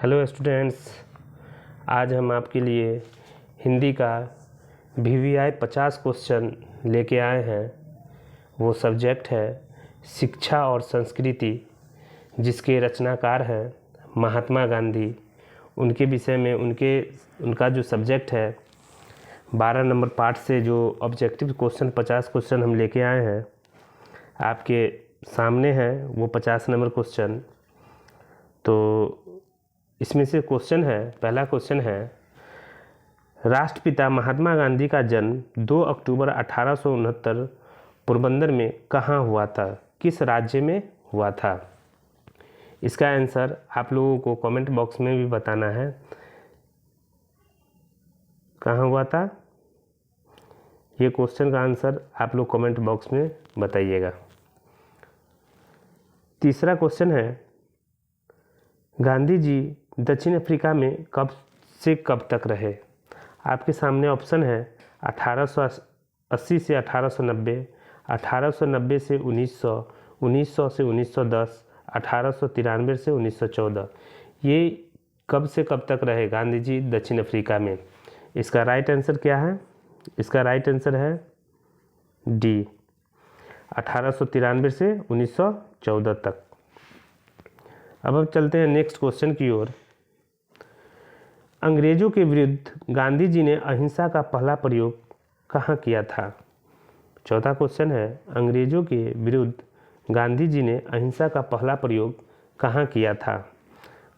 Hello students, आज हम आपके लिए हिंदी का VVI 50 क्वेश्चन लेके आए हैं। वो सब्जेक्ट है शिक्षा और संस्कृति, जिसके रचनाकार हैं महात्मा गांधी। उनके विषय में उनका जो सब्जेक्ट है 12 नंबर पार्ट से जो ऑब्जेक्टिव क्वेश्चन 50 क्वेश्चन हम लेके आए हैं, आपके सामने है वो 50 नंबर क्वेश्चन। तो इसमें से क्वेश्चन है, पहला क्वेश्चन है, राष्ट्रपिता महात्मा गांधी का जन्म 2 अक्टूबर 1869 पोरबंदर में कहाँ हुआ था? किस राज्य में हुआ था? इसका आंसर आप लोगों को कमेंट बॉक्स में भी बताना है। कहाँ हुआ था? ये क्वेश्चन का आंसर आप लोग कमेंट बॉक्स में बताइएगा। तीसरा क्वेश्चन है, गांधी जी दक्षिण अफ्रीका में कब से कब तक रहे? आपके सामने ऑप्शन है 1880 से 1890, 1890 से 1900, 1900 से 1910, 1893 से 1914। ये कब से कब तक रहे गांधी जी दक्षिण अफ्रीका में? इसका राइट आंसर क्या है? इसका राइट आंसर है डी, 1893 से 1914 तक। अब हम चलते हैं नेक्स्ट क्वेश्चन की ओर। अंग्रेजों के विरुद्ध गांधी जी ने अहिंसा का पहला प्रयोग कहाँ किया था? चौथा क्वेश्चन है, अंग्रेजों के विरुद्ध गांधी जी ने अहिंसा का पहला प्रयोग कहाँ किया था?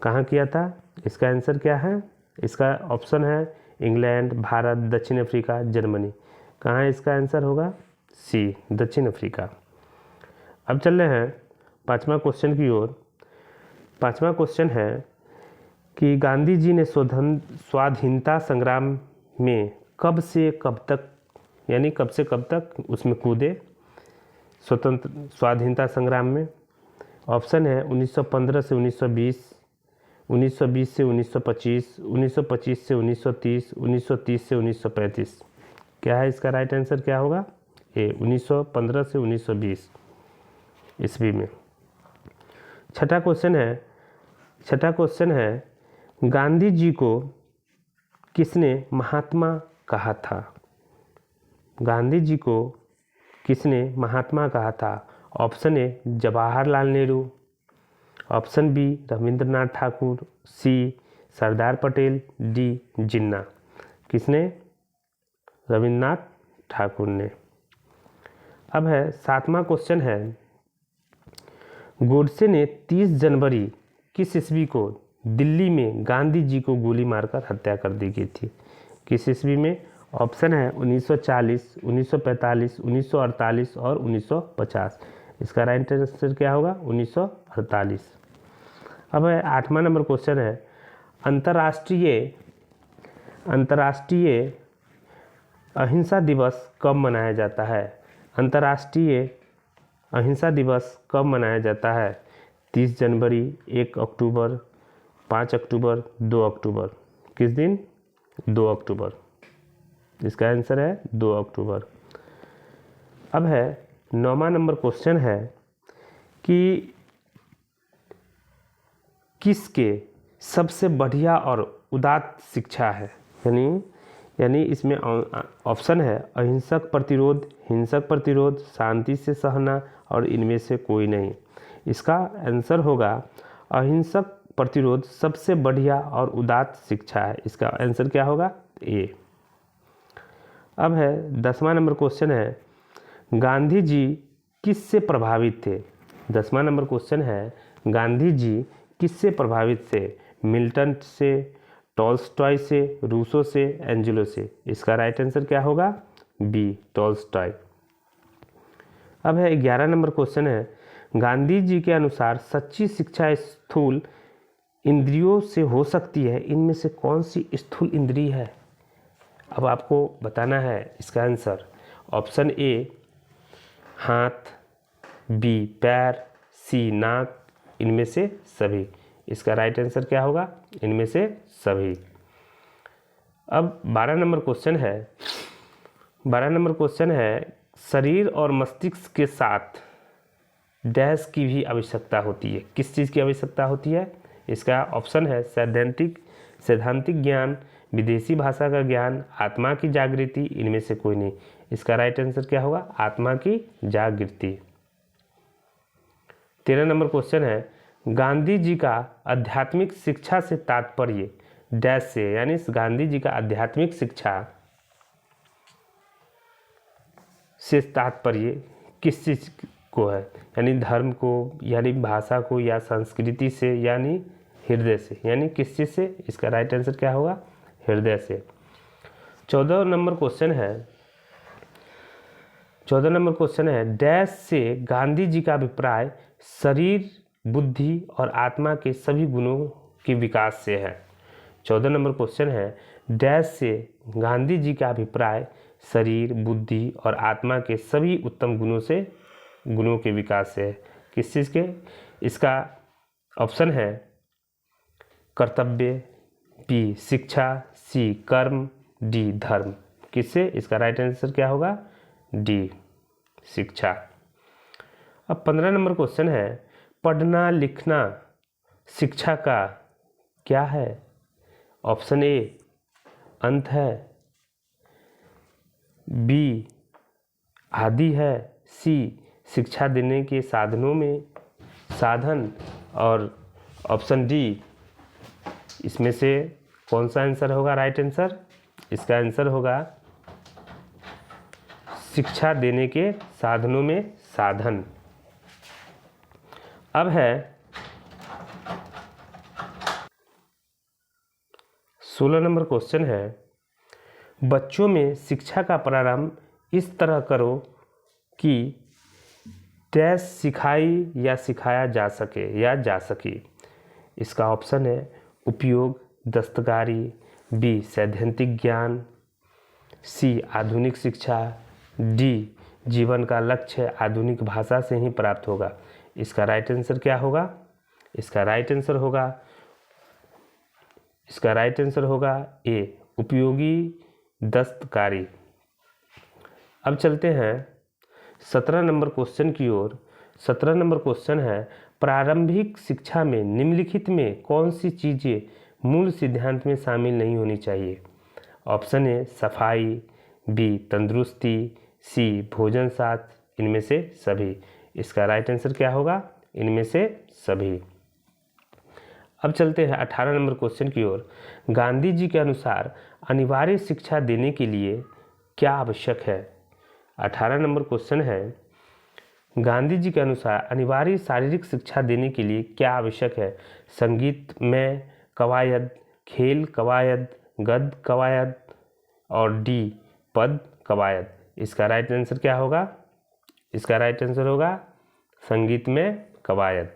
कहाँ किया था? इसका आंसर क्या है? इसका ऑप्शन है इंग्लैंड, भारत, दक्षिण अफ्रीका, जर्मनी। कहाँ है इसका आंसर होगा? सी, दक्षिण अफ्रीका। अब चल रहे हैं पाँचवा क्वेश्चन की ओर। पाँचवा क्वेश्चन है कि गांधी जी ने स्वाधीनता संग्राम में कब से कब तक, यानी कब से कब तक उसमें कूदे स्वाधीनता संग्राम में? ऑप्शन है 1915 से 1920, 1920 से 1925, 1925 से 1930, 1930 से 1935। क्या है इसका राइट आंसर? क्या होगा? ए, 1915 से 1920 ईस्वी में। छठा क्वेश्चन है, गांधी जी को किसने महात्मा कहा था? गांधी जी को किसने महात्मा कहा था? Option A Jawaharlal Nehru, option B Rabindranath Thakur, C Sardar Patel, D Jinnah. किसने? रविंद्रनाथ ठाकुर ने। अब है सातवां क्वेश्चन है, गोडसे ने 30 जनवरी किस ईस्वी को दिल्ली में गांधी जी को गोली मारकर हत्या कर दी गई थी? किस ईस्वी में? ऑप्शन है 1940, 1945, 1948 और 1950। इसका राइट आंसर क्या होगा? 1948। अब है आठवां नंबर क्वेश्चन है, अंतर्राष्ट्रीय अहिंसा दिवस कब मनाया जाता है? अंतर्राष्ट्रीय अहिंसा दिवस कब मनाया जाता है? 30 जनवरी, 1 अक्टूबर, 5 अक्टूबर, 2 अक्टूबर। किस दिन? 2 अक्टूबर। इसका आंसर है 2 अक्टूबर। अब है 9वां नंबर क्वेश्चन है कि किसके सबसे बढ़िया और उदात्त शिक्षा है? यानी इसमें ऑप्शन है अहिंसक प्रतिरोध, हिंसक प्रतिरोध, शांति से सहना और इनमें से कोई नहीं। इसका आंसर होगा अहिंसक प्रतिरोध सबसे बढ़िया और उदात्त शिक्षा है। इसका आंसर क्या होगा? ए। अब है 10वां नंबर क्वेश्चन है, गांधी जी किससे प्रभावित थे? 10वां नंबर क्वेश्चन है, गांधी जी किससे प्रभावित थे? मिल्टन से, टॉल्स्टॉय से, रूसो से, एंजेलो से। इसका राइट आंसर क्या होगा? B, Tolstoy. अब है 11 नंबर क्वेश्चन है, गांधी जी के अनुसार सच्ची शिक्षा स्थूल इंद्रियों से हो सकती है, इनमें से कौन सी स्थूल इंद्रिय है? अब आपको बताना है इसका आंसर। ऑप्शन ए हाथ, बी पैर, सी नाक, इनमें से सभी। इसका राइट आंसर क्या होगा? इनमें से सभी। अब 12 नंबर क्वेश्चन है, शरीर और मस्तिष्क के साथ डैश की भी आवश्यकता होती है। किस चीज़ की आवश्यकता होती है? इसका ऑप्शन है सैद्धांतिक ज्ञान, विदेशी भाषा का ज्ञान, आत्मा की जागृति, इनमें से कोई नहीं। इसका राइट आंसर क्या होगा? आत्मा की जागृति। 13 नंबर क्वेश्चन है, गांधी जी का आध्यात्मिक शिक्षा से तात्पर्य डैश से, यानी गांधी जी का आध्यात्मिक शिक्षा से तात्पर्य किस चीज को है? यानी धर्म को, यानी भाषा को, या संस्कृति से, यानी हृदय से, यानी किस चीज से? इसका राइट आंसर क्या होगा? हृदय से। 14 नंबर क्वेश्चन है डैश से गांधी जी का अभिप्राय शरीर, बुद्धि और आत्मा के सभी गुणों के विकास से है। 14 नंबर क्वेश्चन है डैश से गांधी जी का अभिप्राय शरीर, बुद्धि और आत्मा के सभी उत्तम गुणों के विकास से है। किस चीज़ के? इसका ऑप्शन है कर्तव्य, बी शिक्षा, सी कर्म, डी धर्म। किससे? इसका राइट आंसर क्या होगा? डी शिक्षा। अब 15 नंबर क्वेश्चन है, पढ़ना लिखना शिक्षा का क्या है? ऑप्शन ए अंत है, बी आदि है, सी शिक्षा देने के साधन, और ऑप्शन डी इसमें से कौन सा आंसर होगा राइट आंसर? इसका आंसर होगा शिक्षा देने के साधनों में साधन। अब है 16 नंबर क्वेश्चन है, बच्चों में शिक्षा का प्रारंभ इस तरह करो कि डैश सिखाई या सिखाया जा सके। इसका ऑप्शन है उपयोग, दस्तकारी, बी सैद्धांतिक ज्ञान, सी आधुनिक शिक्षा, डी जीवन का लक्ष्य आधुनिक भाषा से ही प्राप्त होगा। इसका राइट आंसर क्या होगा? इसका राइट आंसर होगा ए उपयोगी दस्तकारी। अब चलते हैं 17 नंबर क्वेश्चन की ओर। 17 नंबर क्वेश्चन है, प्रारंभिक शिक्षा में निम्नलिखित में कौन सी चीज़ें मूल सिद्धांत में शामिल नहीं होनी चाहिए? ऑप्शन ए सफाई, बी तंदुरुस्ती, सी भोजन साथ, इनमें से सभी। इसका राइट आंसर क्या होगा? इनमें से सभी। अब चलते हैं 18 नंबर क्वेश्चन की ओर। गांधी जी के अनुसार अनिवार्य शिक्षा देने के लिए क्या आवश्यक है? 18 नंबर क्वेश्चन है, गांधी जी के अनुसार अनिवार्य शारीरिक शिक्षा देने के लिए क्या आवश्यक है? संगीत में कवायद, खेल कवायद, गद्य कवायद, और डी पद कवायद। इसका राइट आंसर क्या होगा? इसका राइट आंसर होगा संगीत में कवायद।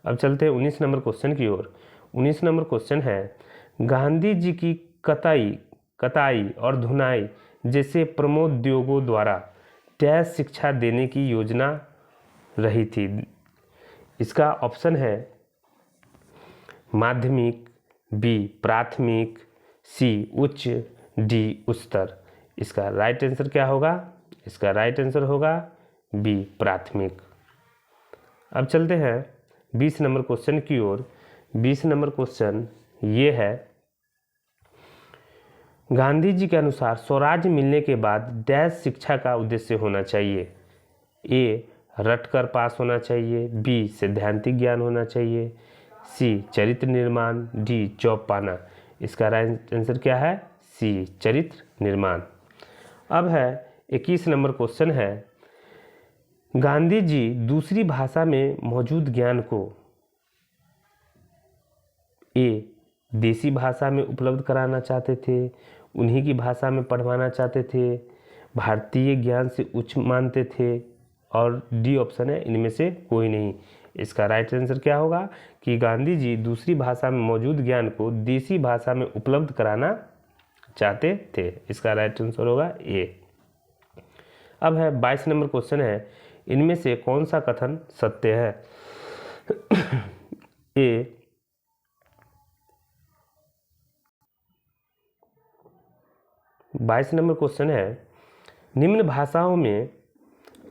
अब चलते हैं 19 नंबर क्वेश्चन की ओर। 19 नंबर क्वेश्चन है, गांधी जी की कताई और धुनाई जैसे प्रमोद्योगों द्वारा डैश शिक्षा देने की योजना रही थी। इसका ऑप्शन है माध्यमिक, बी प्राथमिक, सी उच्च, डी उच्चतर। इसका राइट आंसर क्या होगा? इसका राइट आंसर होगा बी प्राथमिक। अब चलते हैं 20 नंबर क्वेश्चन की ओर। 20 नंबर क्वेश्चन ये है, गांधी जी के अनुसार स्वराज्य मिलने के बाद डैश शिक्षा का उद्देश्य होना चाहिए। ए रटकर पास होना चाहिए, बी सैद्धांतिक ज्ञान होना चाहिए, सी चरित्र निर्माण, डी जॉब पाना। इसका राइट आंसर क्या है? सी चरित्र निर्माण। अब है 21 नंबर क्वेश्चन है, गांधी जी दूसरी भाषा में मौजूद ज्ञान को ए देसी भाषा में उपलब्ध कराना चाहते थे, उन्हीं की भाषा में पढ़वाना चाहते थे, भारतीय ज्ञान से उच्च मानते थे, और डी ऑप्शन है इनमें से कोई नहीं। इसका राइट आंसर क्या होगा कि गांधी जी दूसरी भाषा में मौजूद ज्ञान को देसी भाषा में उपलब्ध कराना चाहते थे। इसका राइट आंसर होगा ए। अब है 22 नंबर क्वेश्चन है, इनमें से कौन सा कथन सत्य है? ए 22 नंबर क्वेश्चन है, निम्न भाषाओं में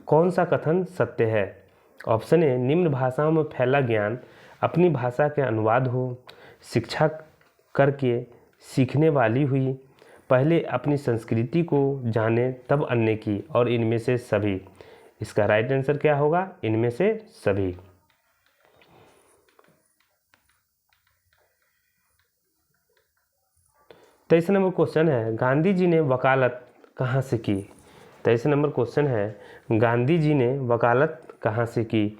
कौन सा कथन सत्य है? ऑप्शन ए निम्न भाषाओं में फैला ज्ञान अपनी भाषा के अनुवाद हो, शिक्षा करके सीखने वाली हुई, पहले अपनी संस्कृति को जाने तब अन्य की, और इनमें से सभी। इसका राइट आंसर क्या होगा? इनमें से सभी। 23 नंबर क्वेश्चन है, गांधी जी ने वकालत कहाँ से की? 23 नंबर क्वेश्चन है, गांधी जी ने वकालत कहाँ से की?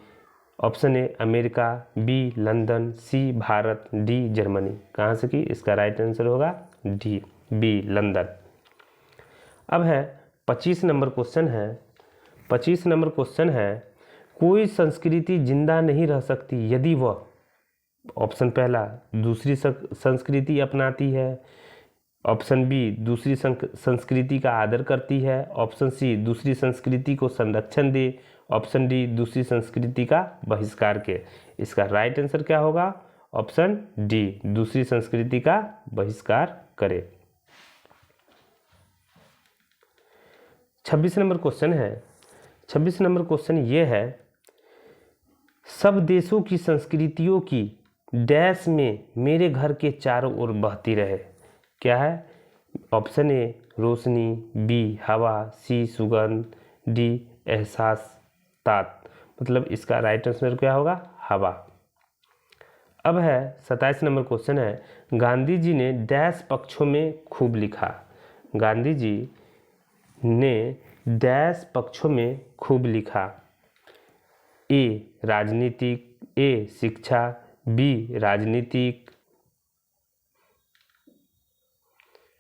Option A America, B London, C Bharat, D Germany. कहाँ से की? इसका राइट आंसर होगा डी, बी लंदन। अब है 25 नंबर क्वेश्चन है। 25 नंबर क्वेश्चन है, कोई संस्कृति जिंदा नहीं रह सकती यदि वह, ऑप्शन पहला, दूसरी संस्कृति अपनाती है, ऑप्शन बी दूसरी संस्कृति का आदर करती है, ऑप्शन सी दूसरी संस्कृति को संरक्षण दे, ऑप्शन डी दूसरी संस्कृति का बहिष्कार के। इसका राइट आंसर क्या होगा? ऑप्शन डी, दूसरी संस्कृति का बहिष्कार करे। 26 नंबर क्वेश्चन है। 26 नंबर क्वेश्चन ये है, सब देशों की संस्कृतियों की डैश में मेरे घर के चारों ओर बहती रहे। क्या है? ऑप्शन ए रोशनी, बी हवा, सी सुगंध, डी एहसास तात। मतलब इसका राइट आंसर क्या होगा? हवा। अब है 27 नंबर क्वेश्चन है, गांधी जी ने डैश पक्षों में खूब लिखा। गांधी जी ने डैश पक्षों में खूब लिखा। ए राजनीतिक, ए शिक्षा, बी राजनीतिक,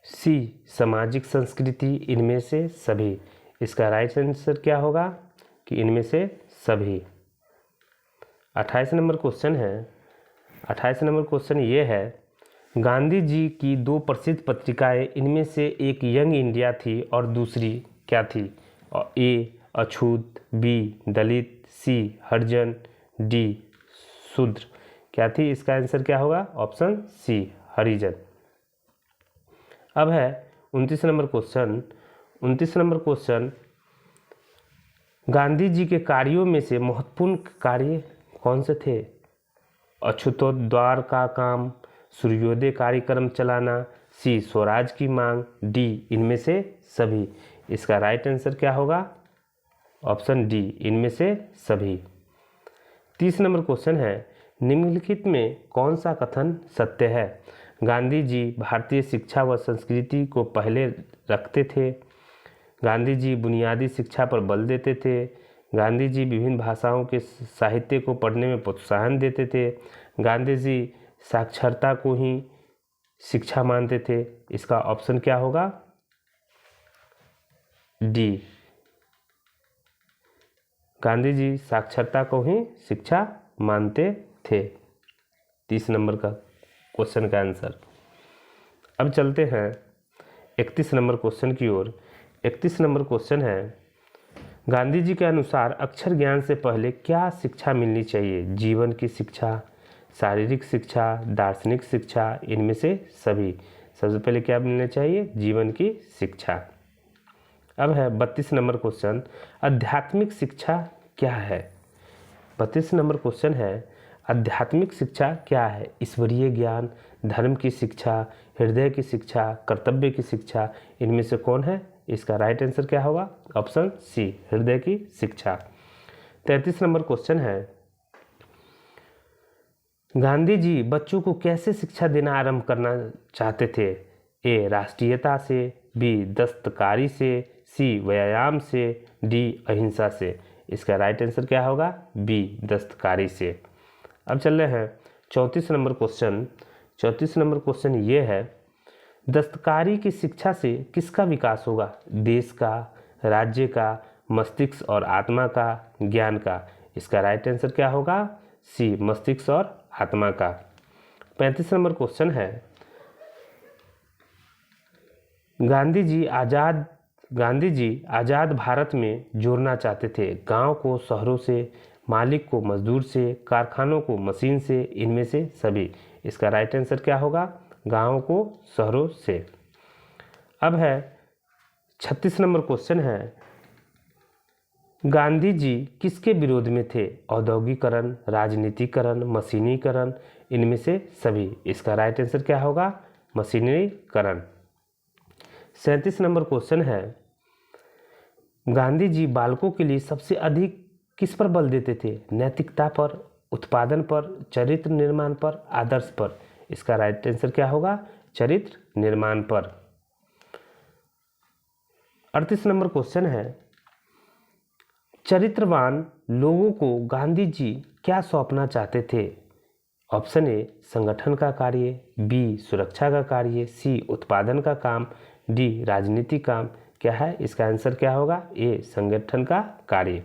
सी सामाजिक संस्कृति, इनमें से सभी। इसका राइट आंसर क्या होगा? कि इनमें से सभी। 28 नंबर क्वेश्चन है। 28 नंबर क्वेश्चन ये है, गांधी जी की दो प्रसिद्ध पत्रिकाएं, इनमें से एक यंग इंडिया थी और दूसरी क्या थी? ए अछूत, बी दलित, सी हरिजन, डी शूद्र। क्या थी? इसका आंसर क्या होगा? Option C Harijan. अब है 29 number question. 29 number question, Gandhi ji के कार्यों में से महत्वपूर्ण कार्य कौन से थे? अछूतोद्धार का काम, सूर्योदय कार्यक्रम चलाना, सी स्वराज की मांग, डी इनमें से सभी। इसका राइट आंसर क्या होगा? ऑप्शन डी, इनमें से सभी। 30 नंबर क्वेश्चन है, निम्नलिखित में कौन सा कथन सत्य है? गांधी जी भारतीय शिक्षा व संस्कृति को पहले रखते थे। गांधी जी बुनियादी शिक्षा पर बल देते थे। गांधी जी विभिन्न भाषाओं के साहित्य को पढ़ने में प्रोत्साहन देते थे। गांधी जी साक्षरता को ही शिक्षा मानते थे। इसका ऑप्शन क्या होगा? डी, गांधी जी साक्षरता को ही शिक्षा मानते थे। 30 नंबर का क्वेश्चन का आंसर। अब चलते हैं 31 नंबर क्वेश्चन की ओर। 31 नंबर क्वेश्चन है, गांधी जी के अनुसार अक्षर ज्ञान से पहले क्या शिक्षा मिलनी चाहिए? जीवन की शिक्षा, शारीरिक शिक्षा, दार्शनिक शिक्षा, इनमें से सभी। सबसे पहले क्या मिलना चाहिए? जीवन की शिक्षा। अब है 32 नंबर क्वेश्चन, आध्यात्मिक शिक्षा क्या है? 32 नंबर क्वेश्चन है, आध्यात्मिक शिक्षा क्या है? ईश्वरीय ज्ञान, धर्म की शिक्षा, हृदय की शिक्षा, कर्तव्य की शिक्षा, इनमें से कौन है? इसका राइट आंसर क्या होगा? ऑप्शन सी, हृदय की शिक्षा। 33 नंबर क्वेश्चन है, गांधी जी बच्चों को कैसे शिक्षा देना आरंभ करना चाहते थे? ए राष्ट्रीयता से, बी दस्तकारी से, सी व्यायाम से, डी अहिंसा से। इसका राइट आंसर क्या होगा? बी दस्तकारी से। अब चल रहे हैं 34 नंबर क्वेश्चन। 34 नंबर क्वेश्चन ये है, दस्तकारी की शिक्षा से किसका विकास होगा? देश का, राज्य का, मस्तिष्क और आत्मा का, ज्ञान का। इसका राइट आंसर क्या होगा? सी मस्तिष्क और आत्मा का। 35 नंबर क्वेश्चन है, गांधी जी आज़ाद भारत में जोड़ना चाहते थे। गांव को शहरों से, मालिक को मजदूर से, कारखानों को मशीन से, इनमें से सभी। इसका राइट आंसर क्या होगा? गांव को शहरों से। अब है 36 नंबर क्वेश्चन है, गांधी जी किसके विरोध में थे? औद्योगिकरण, राजनीतिकरण, मशीनीकरण, इनमें से सभी। इसका राइट आंसर क्या होगा? मशीनीकरण। 37 नंबर क्वेश्चन है, गांधी जी बालकों के लिए सबसे अधिक किस पर बल देते थे? नैतिकता पर, उत्पादन पर, चरित्र निर्माण पर, आदर्श पर। इसका राइट आंसर क्या होगा? चरित्र निर्माण पर। 38 नंबर क्वेश्चन है, चरित्रवान लोगों को गांधी जी क्या सौंपना चाहते थे? ऑप्शन ए संगठन का कार्य, बी सुरक्षा का कार्य, सी उत्पादन का काम, डी राजनीतिक काम। क्या है इसका आंसर? क्या होगा? ए संगठन का कार्य।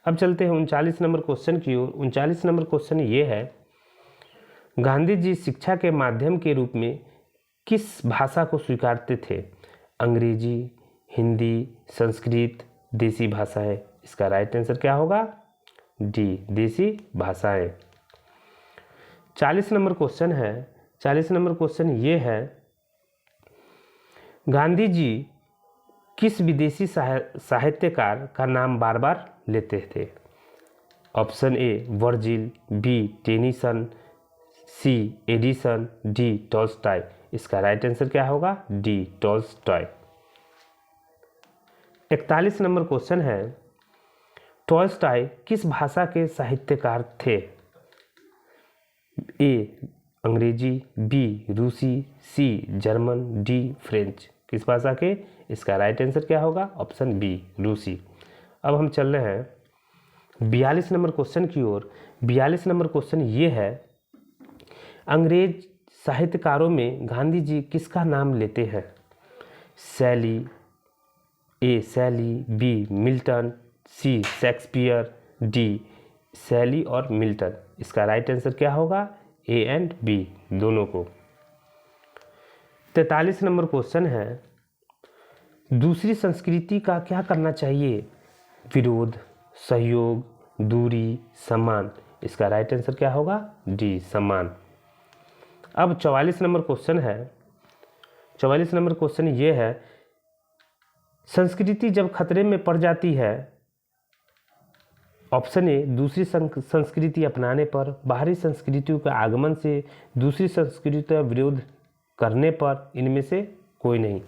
अब चलते हैं 39 नंबर क्वेश्चन की ओर। 39 नंबर क्वेश्चन ये है, गांधी जी शिक्षा के माध्यम के रूप में किस भाषा को स्वीकारते थे? अंग्रेजी, हिंदी, संस्कृत, देसी भाषाएं। इसका राइट आंसर क्या होगा? डी देसी भाषाएं। 40 नंबर क्वेश्चन है, 40 नंबर क्वेश्चन ये है, गांधी जी किस विदेशी साहित्यकार का नाम बार बार लेते थे? Option A Virgil, B Tennyson, C Addison, D Tolstoy. इसका राइट आंसर क्या होगा? D Tolstoy. 41 नंबर क्वेश्चन है, टॉल्स्टॉय किस भाषा के साहित्यकार थे? ए अंग्रेजी, बी रूसी, सी जर्मन, डी फ्रेंच। किस भाषा के? इसका राइट आंसर क्या होगा? ऑप्शन बी रूसी। अब हम चल रहे हैं 42 नंबर क्वेश्चन की ओर। 42 नंबर क्वेश्चन ये है, अंग्रेज साहित्यकारों में गांधी जी किसका नाम लेते हैं? शैली, ए शैली, बी मिल्टन, सी शेक्सपियर, डी शैली और मिल्टन। इसका राइट आंसर क्या होगा? ए एंड बी दोनों को। 43 नंबर क्वेश्चन है, दूसरी संस्कृति का क्या करना चाहिए? विरोध, सहयोग, दूरी, सम्मान। इसका राइट आंसर क्या होगा? डी सम्मान। अब 44 नंबर क्वेश्चन है, 44 नंबर क्वेश्चन ये है, संस्कृति जब खतरे में पड़ जाती है, ऑप्शन ए दूसरी संस्कृति अपनाने पर, बाहरी संस्कृतियों के आगमन से, दूसरी संस्कृति का विरोध करने पर, इनमें से कोई नहीं।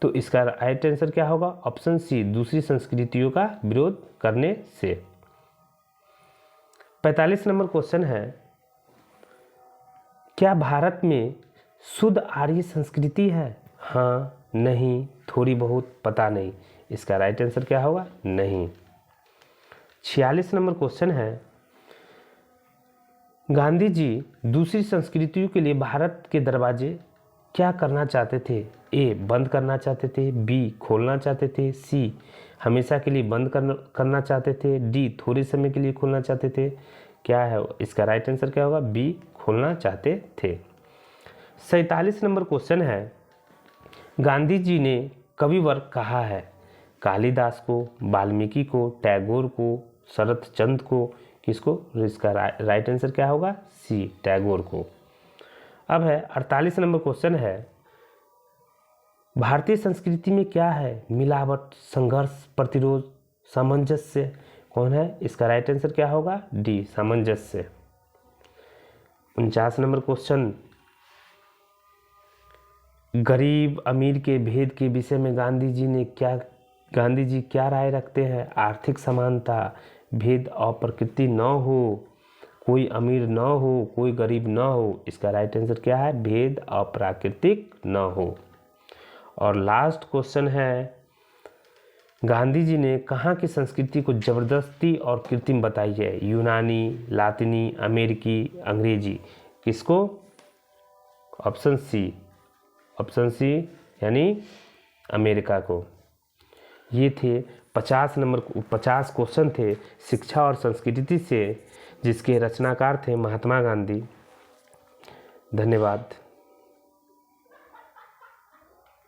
तो इसका राइट आंसर क्या होगा? ऑप्शन सी दूसरी संस्कृतियों का विरोध करने से। 45 नंबर क्वेश्चन है, क्या भारत में शुद्ध आर्य संस्कृति है? हाँ, नहीं, थोड़ी बहुत, पता नहीं। इसका राइट आंसर क्या होगा? नहीं। 46 नंबर क्वेश्चन है, गांधी जी दूसरी संस्कृतियों के लिए भारत के दरवाजे क्या करना चाहते थे? ए बंद करना चाहते थे, बी खोलना चाहते थे, सी हमेशा के लिए बंद करना चाहते थे, डी थोड़े समय के लिए खोलना चाहते थे। क्या है इसका राइट आंसर? क्या होगा? बी खोलना चाहते थे। 47 नंबर क्वेश्चन है, गांधी जी ने कविवर कहा है? कालिदास को, वाल्मीकि को, टैगोर को, शरत चंद्र को, किसको? इसका राइट आंसर क्या होगा? सी टैगोर को। अब है 48 नंबर क्वेश्चन है, भारतीय संस्कृति में क्या है? मिलावट, संघर्ष, प्रतिरोध, सामंजस्य। कौन है? इसका राइट आंसर क्या होगा? डी सामंजस्य। 49 नंबर क्वेश्चन, गरीब अमीर के भेद के विषय में गांधी जी क्या राय रखते हैं? आर्थिक समानता, भेद और प्रकृति न हो, कोई अमीर न हो, कोई गरीब न हो। इसका राइट आंसर क्या है? भेद और प्राकृतिक न हो। और लास्ट क्वेश्चन है, गांधी जी ने कहाँ की संस्कृति को जबरदस्ती और कृत्रिम बताई है? यूनानी, लातिनी, अमेरिकी, अंग्रेजी। किसको? ऑप्शन सी, ऑप्शन सी यानी अमेरिका को। ये थे 50 क्वेश्चन थे शिक्षा और संस्कृति से, जिसके रचनाकार थे महात्मा गांधी। धन्यवाद।